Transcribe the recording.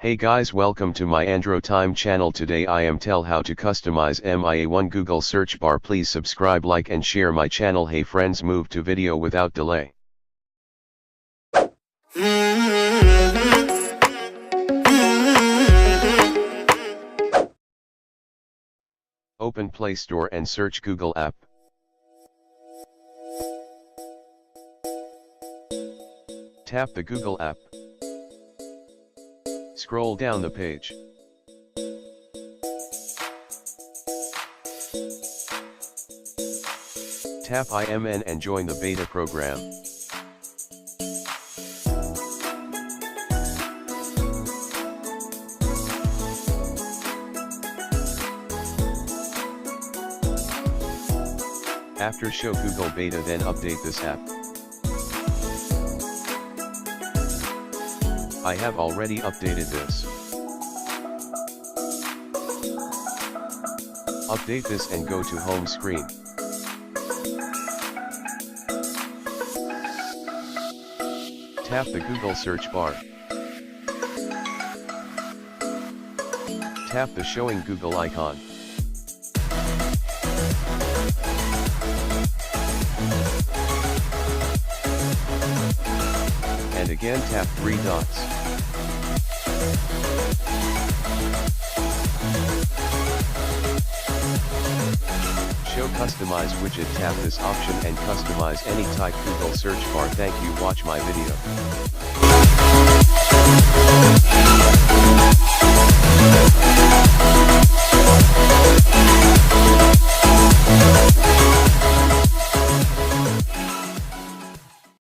Hey guys, welcome to my AndroTime channel. Today I am tell how to customize MIUI Google search bar. Please subscribe, like and share my channel. Hey friends, move to video without delay. Open Play Store and search Google app. Tap the Google app. Scroll down the page. Tap IMN and join the beta program. After show Google beta, then update this app. I have already updated this. Update this and go to home screen. Tap the Google search bar. Tap the showing Google icon. And again tap 3 dots. Show customize widget. Tap this option and customize any type Google search bar. Thank you. Watch my video.